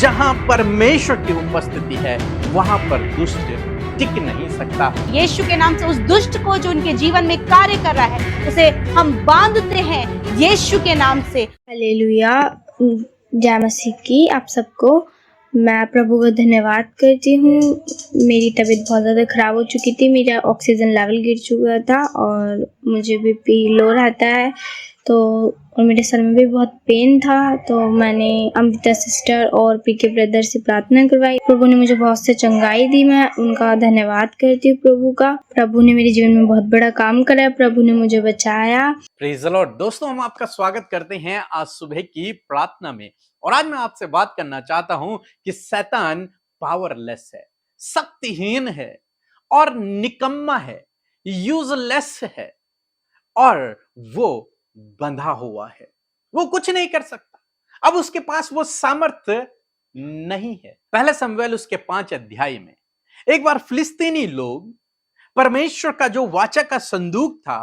जहां परमेश्वर की उपस्थिति है वहां पर दुष्ट टिक नहीं सकता। यीशु के नाम से उस दुष्ट को जो उनके जीवन में कार्य कर रहा है उसे हम बांधते हैं यीशु के नाम से। हालेलुया। जय मसीह की आप सबको। मैं प्रभु का धन्यवाद करती हूँ। मेरी तबीयत बहुत ज़्यादा ख़राब हो चुकी थी, मेरा ऑक्सीजन लेवल गिर चुका था और मुझे बीपी लो रहता है और मेरे सर में भी बहुत पेन था। तो मैंने अमृता सिस्टर और पीके ब्रदर से प्रार्थना करवाई। प्रभु ने मुझे बहुत से चंगाई दी। मैं उनका धन्यवाद करती हूँ प्रभु का। प्रभु ने मेरे जीवन में बहुत बड़ा काम करा है। प्रभु ने मुझे बचाया। Praise the Lord. दोस्तों, हम आपका स्वागत करते हैं आज सुबह की प्रार्थना में। और आज मैं आपसे बात करना चाहता हूं कि शैतान पावरलेस है, शक्तिहीन है और निकम्मा है, यूजलेस है और वो बंधा हुआ है। वो कुछ नहीं कर सकता। अब उसके पास वो सामर्थ्य नहीं है। पहले शमूएल उसके 5 अध्याय में एक बार फिलिस्तीनी लोग परमेश्वर का जो वाचा का संदूक था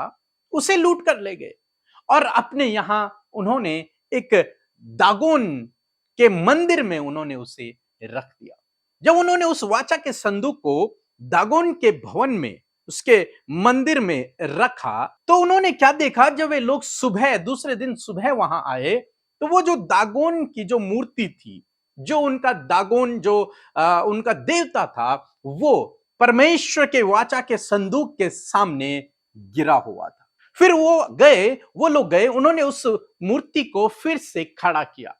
उसे लूट कर ले गए और अपने यहां उन्होंने एक दागोन के मंदिर में उन्होंने उसे रख दिया। जब उन्होंने उस वाचा के संदूक को दागोन के भवन में, उसके मंदिर में रखा, तो उन्होंने क्या देखा, जब वे लोग सुबह दूसरे दिन सुबह वहां आए तो वो जो दागोन की जो मूर्ति थी, जो उनका दागोन जो उनका देवता था, वो परमेश्वर के वाचा के संदूक के सामने गिरा हुआ था। फिर वो लोग गए, उन्होंने उस मूर्ति को फिर से खड़ा किया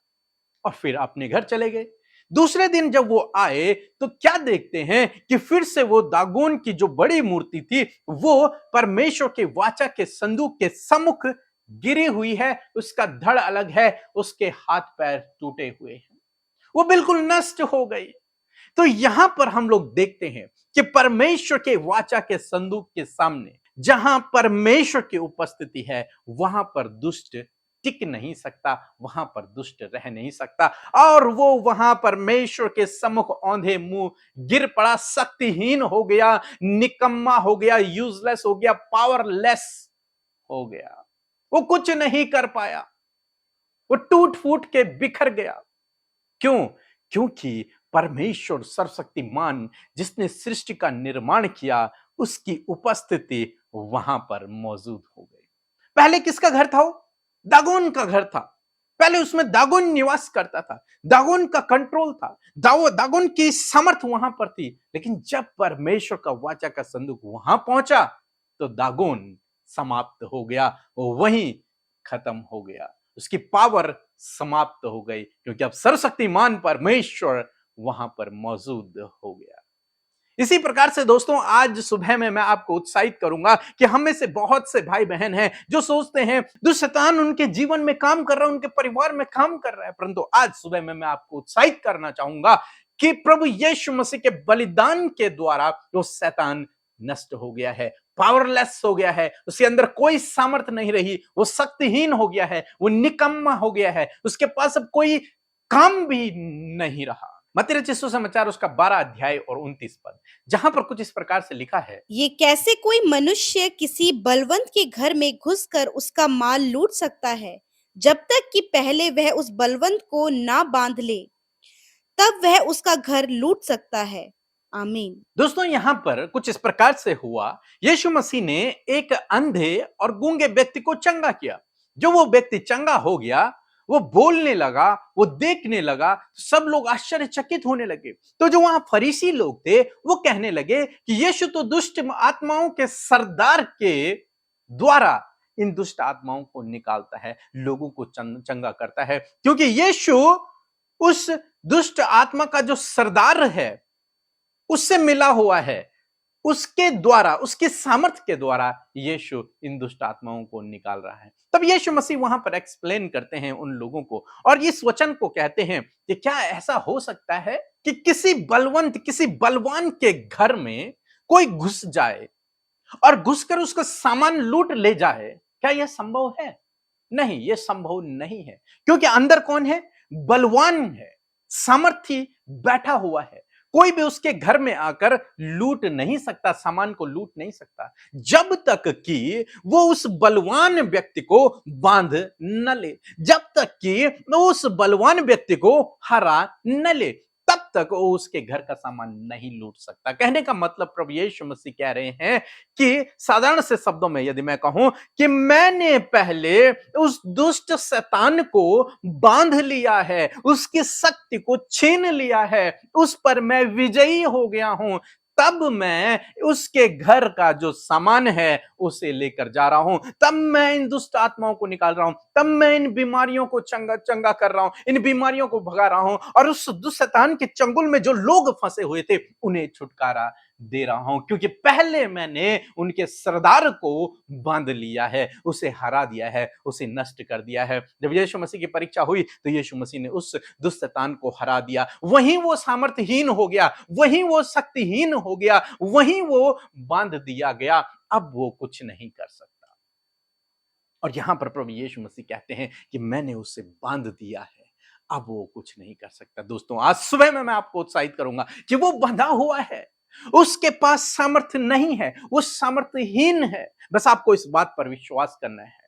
और फिर अपने घर चले गए। दूसरे दिन जब वो आए तो क्या देखते हैं कि फिर से वो दागोन की जो बड़ी मूर्ति थी वो परमेश्वर के वाचा के संदूक के सम्मुख गिरी हुई है। उसका धड़ अलग है, उसके हाथ पैर टूटे हुए हैं, वो बिल्कुल नष्ट हो गई। तो यहां पर हम लोग देखते हैं कि परमेश्वर के वाचा के संदूक के सामने जहां परमेश्वर की उपस्थिति है वहां पर दुष्ट टिक नहीं सकता, वहां पर दुष्ट रह नहीं सकता। और वो वहां परमेश्वर के सम्मुख औंधे मुंह गिर पड़ा, शक्तिहीन हो गया, निकम्मा हो गया, यूजलेस हो गया, पावरलेस हो गया। वो कुछ नहीं कर पाया, वो टूट फूट के बिखर गया। क्यों? क्योंकि परमेश्वर सर्वशक्तिमान जिसने सृष्टि का निर्माण किया उसकी उपस्थिति वहां पर मौजूद हो गई। पहले किसका घर था? वो दागोन का घर था। पहले उसमें दागोन निवास करता था, दागोन का कंट्रोल था, दागोन की सामर्थ वहां पर थी। लेकिन जब परमेश्वर का वाचा का संदूक वहां पहुंचा तो दागोन समाप्त हो गया, वो वहीं खत्म हो गया, उसकी पावर समाप्त हो गई, क्योंकि अब सर्वशक्तिमान परमेश्वर वहां पर मौजूद हो गया। इसी प्रकार से दोस्तों, आज सुबह में मैं आपको उत्साहित करूंगा कि हम में से बहुत से भाई बहन हैं जो सोचते हैं दुष्ट शैतान उनके जीवन में काम कर रहा है, उनके परिवार में काम कर रहा है। परंतु आज सुबह में मैं आपको उत्साहित करना चाहूंगा कि प्रभु यीशु मसीह के बलिदान के द्वारा वो शैतान नष्ट हो गया है, पावरलेस हो गया है, उसके अंदर कोई सामर्थ्य नहीं रही, वो शक्तिहीन हो गया है, वो निकम्मा हो गया है, उसके पास अब कोई काम भी नहीं रहा। मत्ती रचित सुसमाचार उसका 12 अध्याय और 29 पद, जहां पर कुछ इस प्रकार से लिखा है, ये कैसे कोई मनुष्य किसी बलवंत के घर में घुसकर उसका माल लूट सकता है, जब तक कि पहले वह उस बलवंत को ना बांध ले, तब वह उसका घर लूट सकता है। आमीन। दोस्तों यहां पर कुछ इस प्रकार से हुआ, यीशु मसीह ने एक अंधे और गूंगे व्यक्ति को चंगा किया। जो वो व्यक्ति चंगा हो गया, वो बोलने लगा, वो देखने लगा, सब लोग आश्चर्यचकित होने लगे। तो जो वहां फरीसी लोग थे वो कहने लगे कि यीशु तो दुष्ट आत्माओं के सरदार के द्वारा इन दुष्ट आत्माओं को निकालता है, लोगों को चंगा करता है, क्योंकि यीशु उस दुष्ट आत्मा का जो सरदार है उससे मिला हुआ है, उसके द्वारा, उसके सामर्थ्य के द्वारा यीशु इन दुष्ट आत्माओं को निकाल रहा है। तब यीशु मसीह वहां पर एक्सप्लेन करते हैं उन लोगों को और इस वचन को कहते हैं कि क्या ऐसा हो सकता है कि किसी बलवंत, किसी बलवान के घर में कोई घुस जाए और घुसकर उसका सामान लूट ले जाए? क्या यह संभव है? नहीं, यह संभव नहीं है, क्योंकि अंदर कौन है? बलवान है, सामर्थी बैठा हुआ है। कोई भी उसके घर में आकर लूट नहीं सकता, सामान को लूट नहीं सकता, जब तक कि वो उस बलवान व्यक्ति को बांध न ले, जब तक कि वो उस बलवान व्यक्ति को हरा न ले, तब तक वो उसके घर का सामान नहीं लूट सकता। कहने का मतलब प्रभु यीशु मसीह कह रहे हैं कि साधारण से शब्दों में यदि मैं कहूं कि मैंने पहले उस दुष्ट शैतान को बांध लिया है, उसकी शक्ति को छीन लिया है, उस पर मैं विजयी हो गया हूं, तब मैं उसके घर का जो सामान है उसे लेकर जा रहा हूं, तब मैं इन दुष्ट आत्माओं को निकाल रहा हूं, तब मैं इन बीमारियों को चंगा कर रहा हूं, इन बीमारियों को भगा रहा हूं, और उस दुष्ट शैतान के चंगुल में जो लोग फंसे हुए थे उन्हें छुटकारा दे रहा हूं, क्योंकि पहले मैंने उनके सरदार को बांध लिया है, उसे हरा दिया है, उसे नष्ट कर दिया है। जब यीशु मसीह की परीक्षा हुई तो यीशु मसीह ने उस दुष्ट शैतान को हरा दिया, वहीं वो सामर्थ्यहीन हो गया, वहीं वो शक्तिहीन हो गया, वहीं वो बांध दिया गया, अब वो कुछ नहीं कर सकता। और यहां पर प्रभु यीशु मसीह कहते हैं कि मैंने उसे बांध दिया है, अब वो कुछ नहीं कर सकता। दोस्तों, आज सुबह में मैं आपको उत्साहित करूंगा कि वो बंधा हुआ है, उसके पास सामर्थ्य नहीं है, वो सामर्थ्यहीन है। बस आपको इस बात पर विश्वास करना है,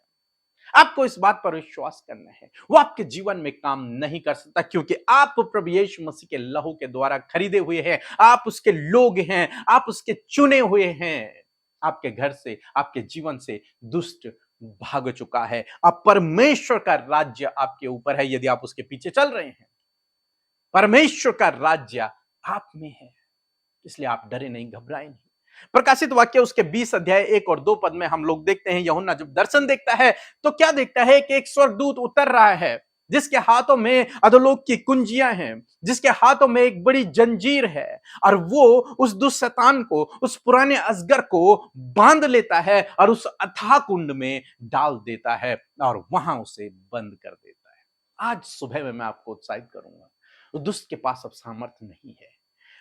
आपको इस बात पर विश्वास करना है, वो आपके जीवन में काम नहीं कर सकता, क्योंकि आप प्रभु यीशु मसीह के लहू के द्वारा खरीदे हुए हैं, आप उसके लोग हैं, आप उसके चुने हुए हैं। आपके घर से, आपके जीवन से दुष्ट भाग चुका है। अब परमेश्वर का राज्य आपके ऊपर है यदि आप उसके पीछे चल रहे हैं। परमेश्वर का राज्य आप में है, इसलिए आप डरे नहीं, घबराए नहीं। प्रकाशित वाक्य उसके 20 अध्याय 1 और 2 पद में हम लोग देखते हैं, यूहन्ना जब दर्शन देखता है तो क्या देखता है कि एक स्वर्गदूत उतर रहा है, जिसके हाथों में अधोलोक की कुंजियां हैं, जिसके हाथों में एक बड़ी जंजीर है, और वो उस दुष्ट शैतान को, उस पुराने अजगर को बांध लेता है और उस अथाह कुंड में डाल देता है और वहां उसे बंद कर देता है। आज सुबह में मैं आपको उत्साहित करूंगा, उस दुष्ट के पास अब सामर्थ्य नहीं है,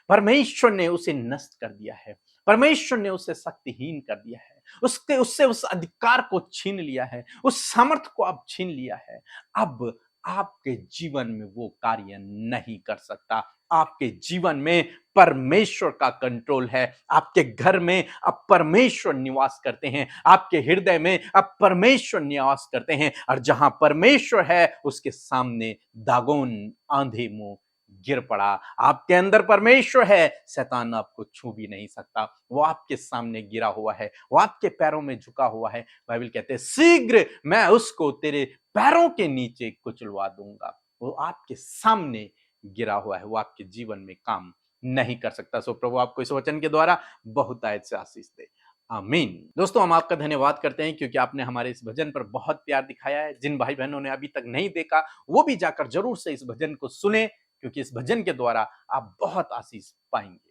परमेश्वर ने उसे नष्ट कर दिया है, परमेश्वर ने उसे शक्तिहीन कर दिया है, उससे उस अधिकार को छीन लिया है, उस सामर्थ्य को अब छीन लिया है। अब आपके जीवन में वो कार्य नहीं कर सकता। आपके जीवन में परमेश्वर का कंट्रोल है, आपके घर में अब परमेश्वर निवास करते हैं, आपके हृदय में अब परमेश्वर निवास करते हैं, और जहां परमेश्वर है उसके सामने दागोन आंधे मुंह गिर पड़ा। आपके अंदर परमेश्वर है, शैतान आपको छू भी नहीं सकता, वो आपके सामने गिरा हुआ है, वो आपके पैरों में झुका हुआ है। बाइबल कहते हैं शीघ्र मैं उसको तेरे पैरों के नीचे कुचलवा दूंगा। वो आपके सामने गिरा हुआ है, वो आपके जीवन में काम नहीं कर सकता। सो प्रभु आपको इस वचन के द्वारा बहुतायत से आशीष दे, आमीन। दोस्तों, हम आपका धन्यवाद करते हैं क्योंकि आपने हमारे इस भजन पर बहुत प्यार दिखाया है। जिन भाई बहनों ने अभी तक नहीं देखा वो भी जाकर जरूर से इस भजन को सुने, क्योंकि इस भजन के द्वारा आप बहुत आशीष पाएंगे।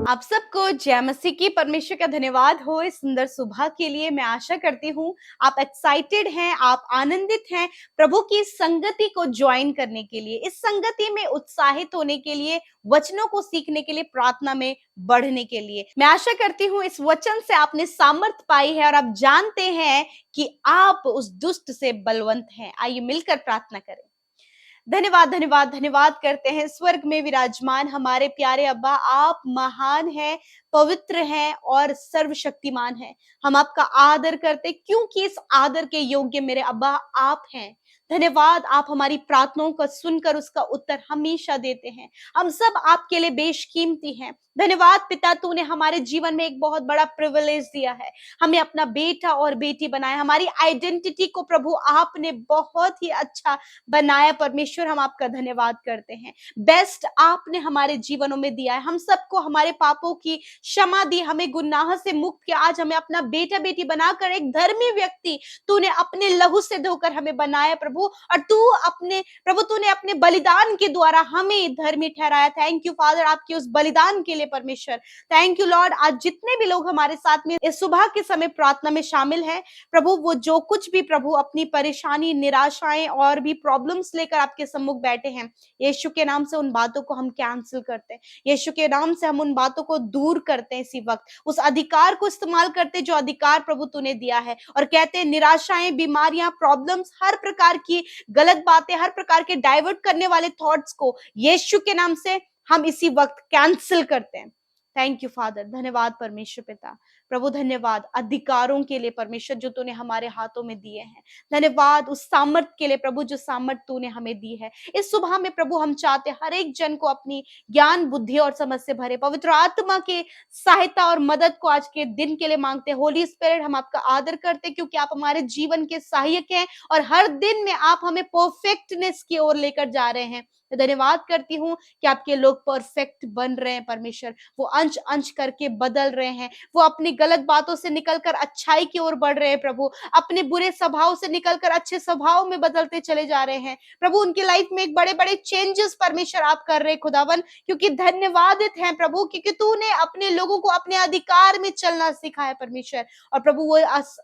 आप सबको जय मसीह की। परमेश्वर का धन्यवाद हो इस सुंदर सुबह के लिए। मैं आशा करती हूँ आप एक्साइटेड हैं, आप आनंदित हैं प्रभु की संगति को ज्वाइन करने के लिए, इस संगति में उत्साहित होने के लिए, वचनों को सीखने के लिए, प्रार्थना में बढ़ने के लिए। मैं आशा करती हूँ इस वचन से आपने सामर्थ पाई है और आप जानते हैं कि आप उस दुष्ट से बलवंत हैं। आइए मिलकर प्रार्थना करें। धन्यवाद धन्यवाद धन्यवाद करते हैं स्वर्ग में विराजमान हमारे प्यारे अब्बा, आप महान हैं, पवित्र हैं और सर्वशक्तिमान हैं। हम आपका आदर करते क्योंकि इस आदर के योग्य मेरे अब्बा आप हैं। धन्यवाद, आप हमारी प्रार्थनाओं को सुनकर उसका उत्तर हमेशा देते हैं। हम सब आपके लिए बेशकीमती हैं। धन्यवाद पिता, तूने हमारे जीवन में एक बहुत बड़ा प्रिविलेज दिया है, हमें अपना बेटा और बेटी बनाया। हमारी आइडेंटिटी को प्रभु आपने बहुत ही अच्छा बनाया। परमेश्वर, हम आपका धन्यवाद करते हैं। बेस्ट आपने हमारे जीवनों में दिया है। हम सबको हमारे पापों की क्षमा दी, हमें गुनाह से मुक्त किया। आज हमें अपना बेटा बेटी बनाकर एक धर्मी व्यक्ति तूने अपने लहू से धोकर हमें बनाया प्रभु, और तूने अपने बलिदान के द्वारा हमें धर्मी ठहराया। थैंक यू फादर, आपके उस बलिदान के लिए परमेश्वर। Thank you Lord. आज जितने भी लोग हमारे साथ में इस सुबह के समय प्रार्थना में शामिल हैं प्रभु, वो जो कुछ भी प्रभु अपनी परेशानी, निराशाएं और भी प्रॉब्लम्स लेकर आपके सम्मुख बैठे हैं, यीशु के नाम से उन बातों को हम कैंसिल करते हैं। यीशु के नाम से हम उन बातों को दूर करते हैं इसी वक्त, उस अधिकार को इस्तेमाल करते हैं जो अधिकार प्रभु तूने दिया है, और कहते हैं निराशाएं, बीमारियां, प्रॉब्लम्स, हर प्रकार की गलत बातें, हर प्रकार के डाइवर्ट करने वाले थॉट्स को यीशु के नाम से हम इसी वक्त कैंसिल करते हैं। थैंक यू फादर, धन्यवाद परमेश्वर पिता। प्रभु धन्यवाद अधिकारों के लिए परमेश्वर जो तूने हमारे हाथों में दिए हैं। धन्यवाद उस सामर्थ के लिए प्रभु जो सामर्थ तूने हमें दी है। इस सुबह में प्रभु हम चाहते हर एक जन को अपनी ज्ञान, बुद्धि और समझ से भरे, पवित्र आत्मा के सहायता और मदद को आज के दिन के लिए मांगते हैं। होली स्पिरिट, हम आपका आदर करते हैं क्योंकि आप हमारे जीवन के सहायक हैं और हर दिन में आप हमें परफेक्टनेस की ओर लेकर जा रहे हैं। तो धन्यवाद करती हूँ कि आपके लोग परफेक्ट बन रहे हैं परमेश्वर, वो अंश अंश करके बदल रहे हैं, वो अपनी गलत बातों से निकलकर अच्छाई की ओर बढ़ रहे हैं प्रभु, अपने बुरे स्वभाव से निकलकर अच्छे स्वभाव में बदलते चले जा रहे हैं प्रभु। उनकी लाइफ में एक बड़े बड़े चेंजेस परमेश्वर आप कर रहे हैं खुदावन, क्योंकि धन्यवादित हैं प्रभु, क्योंकि तूने अपने लोगों को अपने अधिकार में चलना सिखाया परमेश्वर। और प्रभु वो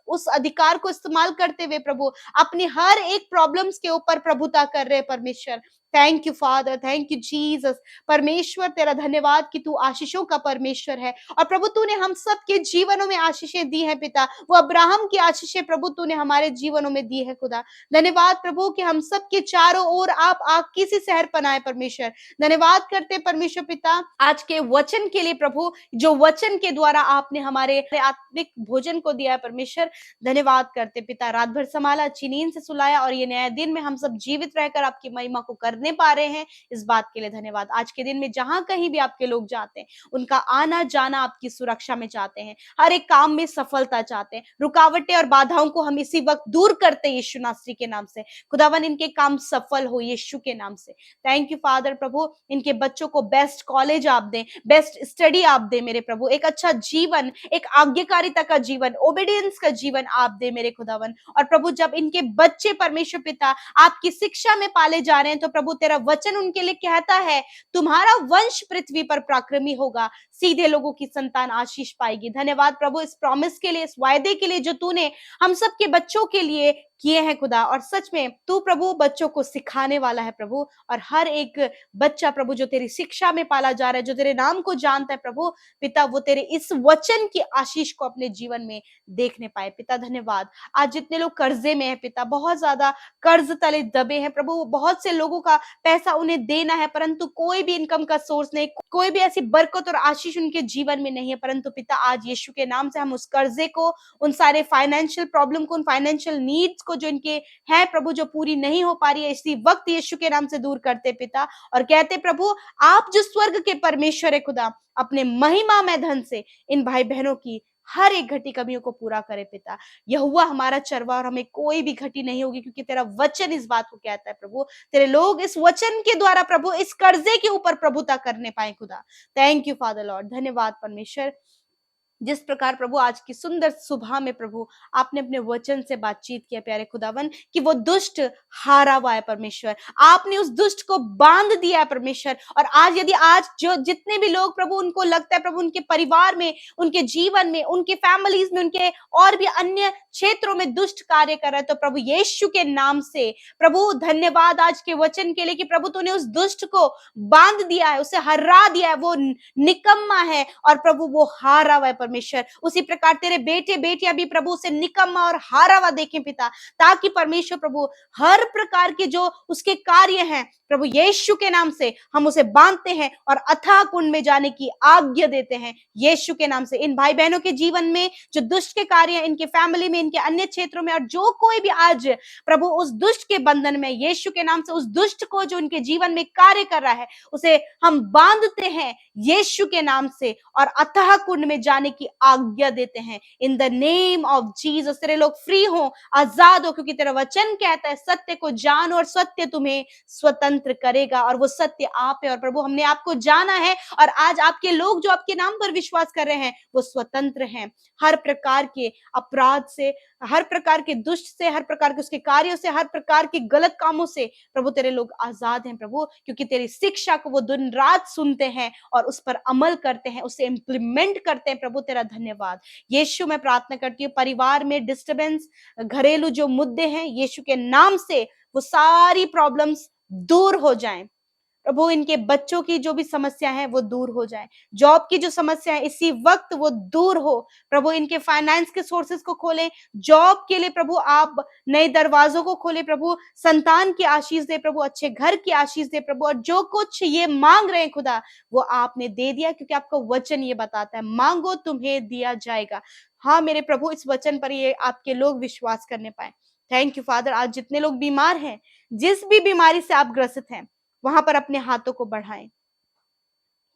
उस अधिकार को इस्तेमाल करते हुए प्रभु अपनी हर एक प्रॉब्लम्स के ऊपर प्रभुता कर रहे हैं परमेश्वर। Thank you father, thank you Jesus. परमेश्वर तेरा धन्यवाद कि तू आशीषों का परमेश्वर है, और प्रभु तूने हम सब के जीवनों में आशीषें दी हैं पिता, वो अब्राहम की आशीषें प्रभु तूने हमारे जीवनों में दी है खुदा। धन्यवाद प्रभु कि हम सब के चारों ओर आप आग की सी सहर पनाए परमेश्वर। धन्यवाद करते परमेश्वर पिता आज के वचन के लिए प्रभु, जो वचन के द्वारा आपने हमारे आत्मिक भोजन को दिया है परमेश्वर। धन्यवाद करते पिता, रात भर संभाला, अच्छी नींद से सुलाया, और ये नया दिन में हम सब जीवित रहकर आपकी महिमा को करने पा रहे हैं, इस बात के लिए धन्यवाद। आज के दिन में जहां कहीं भी आपके लोग जाते हैं, उनका आना जाना आपकी सुरक्षा में चाहते हैं, हर एक काम में सफलता चाहते हैं। रुकावटें और बाधाओं को हम इसी वक्त दूर करते हैं यीशु नासरी के नाम से। खुदावन इनके काम सफल हो यीशु के नाम से। थैंक यू फादर प्रभु, इनके बच्चों को बेस्ट कॉलेज आप दें, बेस्ट स्टडी आप दें मेरे प्रभु, एक अच्छा जीवन, एक आज्ञाकारिता का जीवन, ओबीडियंस का जीवन आप दे मेरे खुदावन। और प्रभु जब इनके बच्चे परमेश्वर पिता आपकी शिक्षा में पाले जा रहे हैं, तो प्रभु तेरा वचन उनके लिए कहता है तुम्हारा वंश पृथ्वी पर पराक्रमी होगा, सीधे लोगों की संतान आशीष पाएगी। धन्यवाद प्रभु इस प्रॉमिस के लिए, इस वायदे के लिए जो तूने हम सब के बच्चों के लिए किए हैं खुदा। और सच में तू प्रभु बच्चों को सिखाने वाला है प्रभु, और हर एक बच्चा प्रभु जो तेरी शिक्षा में पाला जा रहा है, जो तेरे नाम को जानता है प्रभु पिता, वो तेरे इस वचन की आशीष को अपने जीवन में देखने पाए पिता। धन्यवाद। आज जितने लोग कर्जे में है पिता, बहुत ज्यादा कर्ज तले दबे हैं प्रभु, बहुत से लोगों का पैसा उन्हें देना है परंतु कोई भी इनकम का सोर्स नहीं, कोई भी ऐसी बरकत और आशीष उनके जीवन में नहीं है। परंतु पिता आज यीशु के नाम से हम उस कर्जे को, उन सारे फाइनेंशियल प्रॉब्लम को, उन फाइनेंशियल नीड्स को जो इनके हैं प्रभु, जो पूरी नहीं हो पा रही है, इसी वक्त यीशु के नाम से दूर करते पिता, और कहते प्रभु आप जो स्वर्ग के परमेश्वर है खुदा, अपने महिमा में धन से इन भाई बहनों की हर एक घटी कमियों को पूरा करे पिता। यहोवा हमारा चरवा, और हमें कोई भी घटी नहीं होगी, क्योंकि तेरा वचन इस बात को कहता है प्रभु। तेरे लोग इस वचन के द्वारा प्रभु इस कर्जे के ऊपर प्रभुता करने पाए खुदा। Thank you father Lord. धन्यवाद परमेश्वर, जिस प्रकार प्रभु आज की सुंदर सुबह में प्रभु आपने अपने वचन से बातचीत किया प्यारे खुदावन, कि वो दुष्ट हारा हुआ है परमेश्वर, आपने उस दुष्ट को बांध दिया है परमेश्वर। और आज यदि आज जो जितने भी लोग प्रभु उनको लगता है प्रभु उनके परिवार में, उनके जीवन में, उनके फैमिलीज में, उनके और भी अन्य क्षेत्रों में दुष्ट कार्य कर रहा है, तो प्रभु यीशु के नाम से प्रभु धन्यवाद आज के वचन के लिए कि प्रभु तूने उस दुष्ट को बांध दिया है, उसे हरा दिया है, वो निकम्मा है और प्रभु वो हारा हुआ है परमेश्वर। उसी प्रकार तेरे बेटे बेटियां भी प्रभु उसे निकम्मा और हारा हुआ देखें पिता, ताकि परमेश्वर प्रभु हर प्रकार के जो उसके कार्य हैं प्रभु यीशु के नाम से हम उसे बांधते हैं और अथाह कुंड में जाने की आज्ञा देते हैं यीशु के नाम से। इन भाई बहनों के जीवन में जो दुष्ट के कार्य हैं, इनके फैमिली में, इनके अन्य क्षेत्रों में, और जो कोई भी आज प्रभु उस दुष्ट के बंधन में, यीशु के नाम से उस दुष्ट को जो उनके जीवन में कार्य कर रहा है, उसे हम बांधते हैं यीशु के नाम से और अथाह कुंड में जाने की आज्ञा देते हैं in the name of Jesus. तेरे लोग फ्री हो, आजाद हो, क्योंकि तेरा वचन कहता है सत्य को जानो और सत्य तुम्हें स्वतंत्र करेगा, और वो सत्य आप है। और प्रभु हमने आपको जाना है, और आज आपके लोग जो आपके नाम पर विश्वास कर रहे हैं वो स्वतंत्र हैं हर प्रकार के अपराध से, हर प्रकार के दुष्ट से, हर प्रकार के उसके कार्यों से, हर प्रकार के गलत कामों से। प्रभु तेरे लोग आजाद हैं प्रभु, क्योंकि तेरी शिक्षा को वो दिन रात सुनते हैं और उस पर अमल करते हैं, उसे इंप्लीमेंट करते हैं। प्रभु तेरा धन्यवाद। यीशु मैं प्रार्थना करती हूँ परिवार में डिस्टर्बेंस, घरेलू जो मुद्दे हैं, यीशु के नाम से वो सारी प्रॉब्लम्स दूर हो जाएं। प्रभु इनके बच्चों की जो भी समस्या है वो दूर हो जाए, जॉब की जो समस्या है इसी वक्त वो दूर हो। प्रभु इनके फाइनेंस के सोर्सेस को खोलें, जॉब के लिए प्रभु आप नए दरवाजों को खोले, प्रभु संतान की आशीष दे प्रभु, अच्छे घर की आशीष दे प्रभु, और जो कुछ ये मांग रहे हैं खुदा वो आपने दे दिया, क्योंकि आपका वचन ये बताता है मांगो तुम्हें दिया जाएगा। हाँ मेरे प्रभु, इस वचन पर ये आपके लोग विश्वास करने पाए। Thank you father. आज जितने लोग बीमार हैं, जिस भी बीमारी से आप ग्रसित हैं, वहां पर अपने हाथों को बढ़ाएं।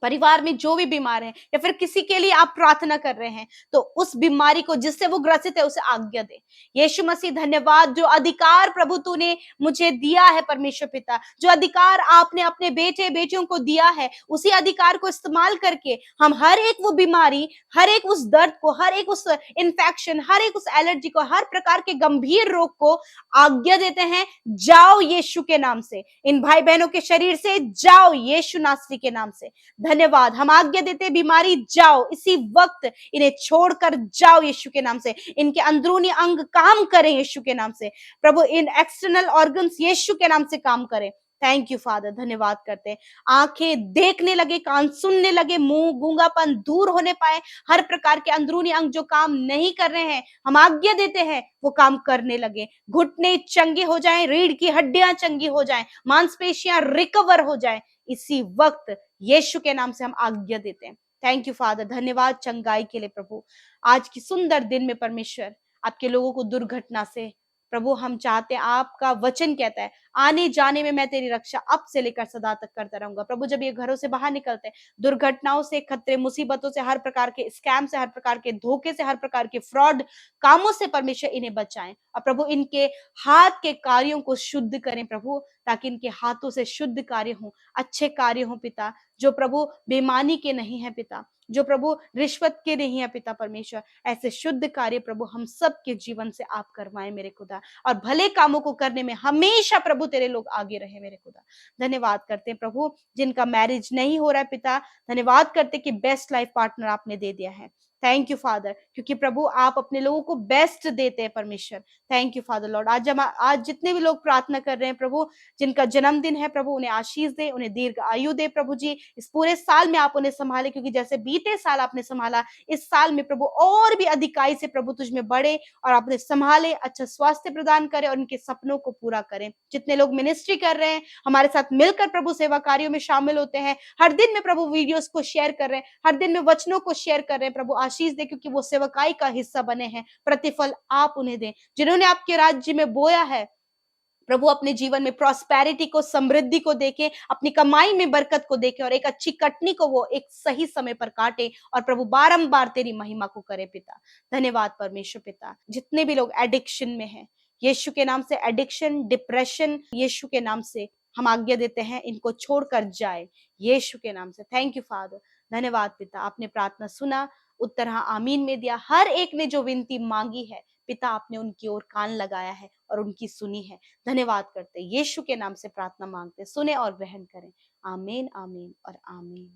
परिवार में जो भी बीमार है या फिर किसी के लिए आप प्रार्थना कर रहे हैं, तो उस बीमारी को जिससे वो ग्रसित है उसे आज्ञा दे। यीशु मसीह धन्यवाद, जो अधिकार प्रभु तूने मुझे दिया है परमेश्वर पिता, जो अधिकार आपने अपने बेटे बेटियों को दिया है, उसी अधिकार को इस्तेमाल करके हम हर एक वो बीमारी, हर एक उस दर्द को, हर एक उस इन्फेक्शन, हर एक उस एलर्जी को, हर प्रकार के गंभीर रोग को आज्ञा देते हैं, जाओ यीशु के नाम से। इन भाई बहनों के शरीर से जाओ यीशु नासरी के नाम से। धन्यवाद। हम आज्ञा देते बीमारी जाओ, इसी वक्त इन्हें छोड़कर जाओ यीशु के नाम से। इनके अंदरूनी अंग काम करें यीशु के नाम से प्रभु, इन एक्सटर्नल ऑर्गन्स यीशु के नाम से काम करें। थैंक यू फादर, धन्यवाद करते हैं। आंखें देखने लगे, कान सुनने लगे, मुंह गूंगापन दूर होने पाए, हर प्रकार के अंदरूनी अंग जो काम नहीं कर रहे हैं हम आज्ञा देते हैं वो काम करने लगे। घुटने चंगे हो जाएं, रीढ़ की हड्डियां चंगी हो जाएं, मांसपेशियां रिकवर हो जाएं, इसी वक्त यीशु के नाम से हम आज्ञा देते हैं। थैंक यू फादर, धन्यवाद चंगाई के लिए प्रभु। आज की सुंदर दिन में परमेश्वर आपके लोगों को दुर्घटना से प्रभु हम चाहते हैं, आपका वचन कहता है आने जाने में मैं तेरी रक्षा अब से लेकर सदा तक करता रहूंगा। प्रभु जब ये घरों से बाहर निकलते हैं, दुर्घटनाओं से, खतरे, मुसीबतों से, हर प्रकार के स्कैम से, हर प्रकार के धोखे से, हर प्रकार के फ्रॉड कामों से परमेश्वर इन्हें बचाएं। और प्रभु इनके हाथ के कार्यों को शुद्ध करें प्रभु, ताकि इनके हाथों से शुद्ध कार्य हो, अच्छे कार्य हो पिता, जो प्रभु बेईमानी के नहीं है पिता, जो प्रभु रिश्वत के नहीं है पिता परमेश्वर। ऐसे शुद्ध कार्य प्रभु हम सब के जीवन से आप करवाएं मेरे खुदा, और भले कामों को करने में हमेशा प्रभु तेरे लोग आगे रहे मेरे खुदा। धन्यवाद करते हैं प्रभु जिनका मैरिज नहीं हो रहा है पिता, धन्यवाद करते कि बेस्ट लाइफ पार्टनर आपने दे दिया है। थैंक यू फादर, क्योंकि प्रभु आप अपने लोगों को बेस्ट देते हैं परमेश्वर। Thank you father Lord. आज जितने भी लोग प्रार्थना कर रहे हैं प्रभु, जिनका जन्मदिन है प्रभु, उन्हें आशीष दे, उन्हें दीर्घ आयु दे प्रभु जी। इस पूरे साल में आप उन्हें संभाले, क्योंकि जैसे बीते साल आपने संभाला, इस साल में प्रभु और भी अधिकाई से प्रभु तुझ में बढ़े और आपने संभाले, अच्छा स्वास्थ्य प्रदान करे और उनके सपनों को पूरा करें। जितने लोग मिनिस्ट्री कर रहे हैं, हमारे साथ मिलकर प्रभु सेवा कार्यों में शामिल होते हैं, हर दिन में प्रभु वीडियोस को शेयर कर रहे हैं, हर दिन में वचनों को शेयर कर रहे हैं, प्रभु आशीष दे, क्योंकि वो सेवकाई का हिस्सा बने हैं। प्रतिफल आप उन्हें दें। जिन्होंने आपके राज्य में बोया है प्रभु, अपने जीवन में प्रॉस्पेरिटी को, समृद्धि को देखें, अपनी कमाई में बरकत को देखें, और एक अच्छी कटनी को वो एक सही समय पर काटे, और प्रभु बारंबार तेरी महिमा को करे पिता। धन्यवाद परमेश्वर पिता। जितने भी लोग एडिक्शन में हैं, यीशु के नाम से एडिक्शन, डिप्रेशन, यीशु के नाम से हम आज्ञा देते हैं इनको छोड़कर जाए यीशु के नाम से। थैंक यू फादर, धन्यवाद पिता। आपने प्रार्थना सुना, उत्तर हाँ आमीन में दिया। हर एक ने जो विनती मांगी है पिता, आपने उनकी ओर कान लगाया है और उनकी सुनी है। धन्यवाद करते यीशु के नाम से प्रार्थना मांगते, सुने और ग्रहण करें। आमीन, आमीन और आमीन।